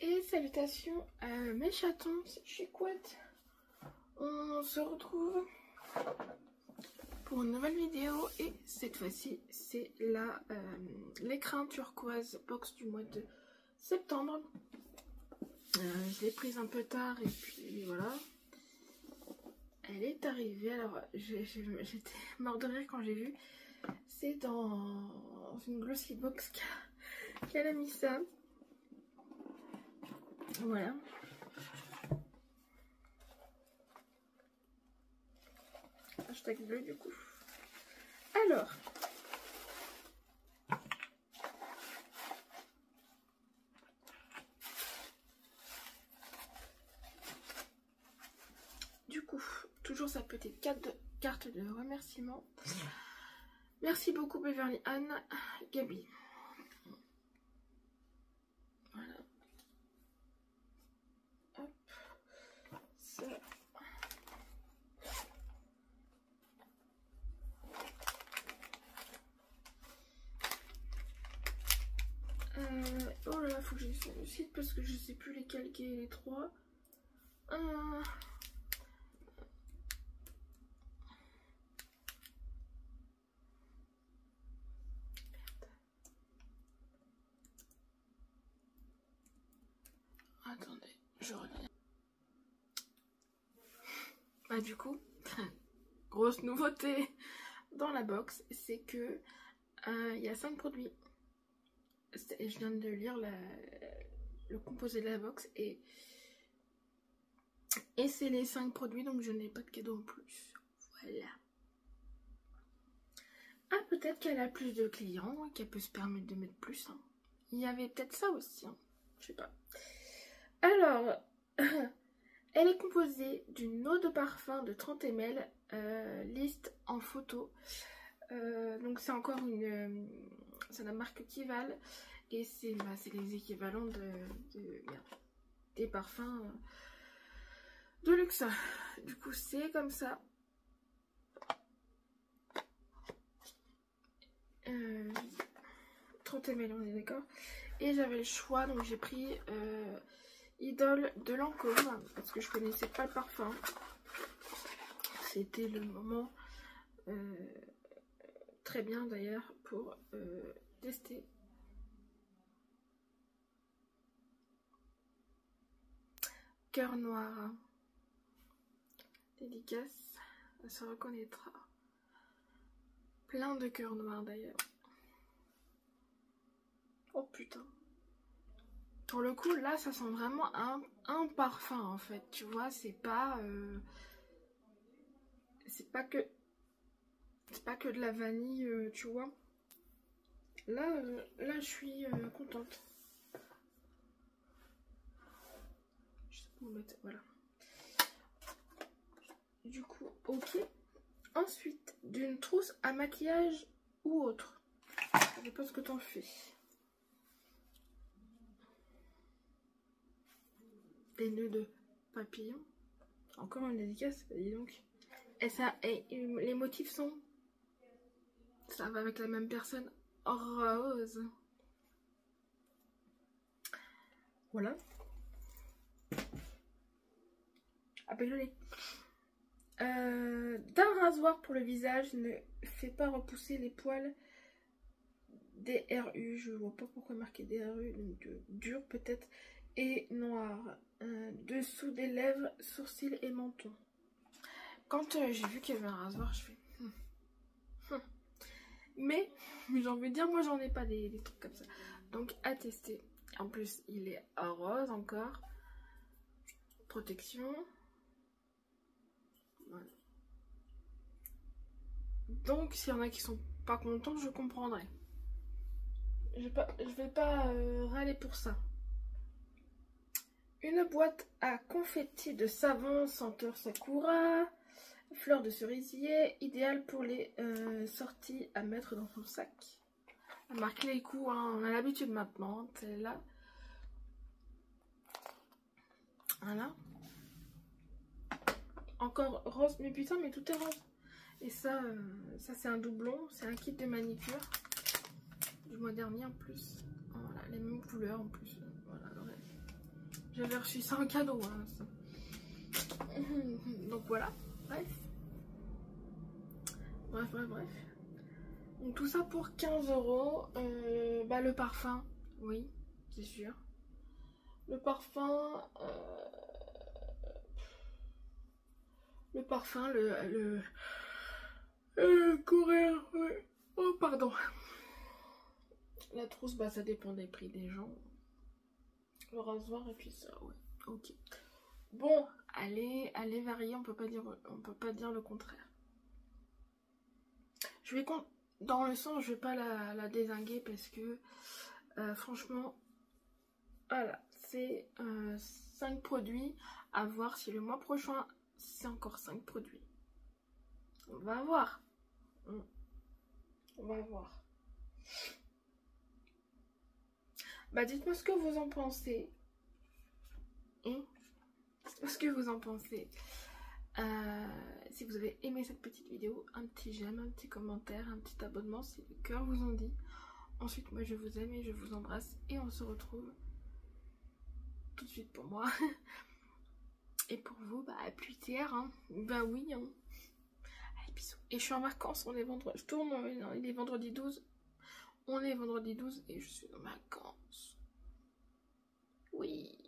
Et salutations à mes chatons, c'est Chicouette. On se retrouve pour une nouvelle vidéo et cette fois-ci c'est l'écrin turquoise box du mois de septembre. Je l'ai prise un peu tard et puis voilà. Elle est arrivée, alors j'étais mort de rire quand j'ai vu. C'est dans une glossy box qu'elle a mis ça. Voilà. Hashtag bleu du coup. Alors. Du coup, toujours sa petite carte de remerciement. Merci beaucoup Beverly Anne, Gabi. Voilà. Hop. Ça. Oh là là, faut que j'aille sur le site parce que je sais plus les calquer les trois. Attendez, je reviens. Bah du coup, grosse nouveauté dans la box, c'est que il y a 5 produits. Je viens de lire le composé de la box et c'est les 5 produits, donc je n'ai pas de cadeau en plus. Voilà. Ah, peut-être qu'elle a plus de clients, qu'elle peut se permettre de mettre plus. Hein. Il y avait peut-être ça aussi, hein. Je sais pas. Alors, elle est composée d'une eau de parfum de 30 ml, liste en photo. Donc c'est encore c'est la marque Kival et c'est les équivalents des parfums de luxe. Du coup c'est comme ça. 30 ml, on est d'accord. Et j'avais le choix, donc j'ai pris Idole de Lancôme parce que je connaissais pas le parfum. C'était le moment très bien d'ailleurs pour tester. Cœur noir, dédicace, ça se reconnaîtra. Plein de cœurs noirs d'ailleurs. Oh putain. Pour le coup là ça sent vraiment un parfum en fait, tu vois, c'est pas que de la vanille, tu vois. Là je suis contente. Je sais pas où mettre, voilà. Du coup, ok. Ensuite, d'une trousse à maquillage ou autre. Ça dépend ce que t'en fais. Des nœuds de papillon. Encore une dédicace, dis donc. Et les motifs sont... Ça va avec la même personne. Rose. Voilà. Appelez-le. D'un rasoir pour le visage, ne fait pas repousser les poils. DRU, je vois pas pourquoi marquer DRU, donc dur peut-être, et noir. Dessous des lèvres, sourcils et menton. Quand j'ai vu qu'il y avait un rasoir, je fais... Mais j'ai envie de dire, moi j'en ai pas des trucs comme ça. Donc à tester. En plus, il est rose encore. Protection. Voilà. Donc s'il y en a qui sont pas contents, je comprendrai. Je vais pas râler pour ça. Une boîte à confetti de savon senteur sakura, fleur de cerisier, idéal pour les sorties à mettre dans son sac. À marquer les coups, hein, on a l'habitude maintenant, celle-là. Voilà. Encore rose, mais putain, mais tout est rose. Et ça c'est un doublon, c'est un kit de manicure du mois dernier en plus. Voilà, les mêmes couleurs en plus. Voilà, J'avais reçu ça en cadeau. Hein, ça. Donc voilà, bref. Bref. Donc tout ça pour 15 €. Bah le parfum, oui, c'est sûr. Le parfum, coréen, ouais. Oh pardon. La trousse, bah ça dépend des prix des gens. Le rasoir et puis ça, ouais, ok. Bon, allez varier, on peut pas dire le contraire. Je vais dans le sens, je vais pas la dézinguer parce que franchement, voilà, c'est 5 produits. À voir si le mois prochain c'est encore 5 produits. On va voir. On va voir. Bah dites-moi ce que vous en pensez. Dites-moi ce que vous en pensez. Si vous avez aimé cette petite vidéo, un petit j'aime, un petit commentaire, un petit abonnement si le cœur vous en dit. Ensuite, moi je vous aime et je vous embrasse et on se retrouve tout de suite pour moi. Et pour vous, bah à plus tard, hein. Bah oui, hein. Allez, bisous. Et je suis en vacances, on est vendredi. Je tourne, il est vendredi 12. On est vendredi 12 et je suis en vacances. Oui.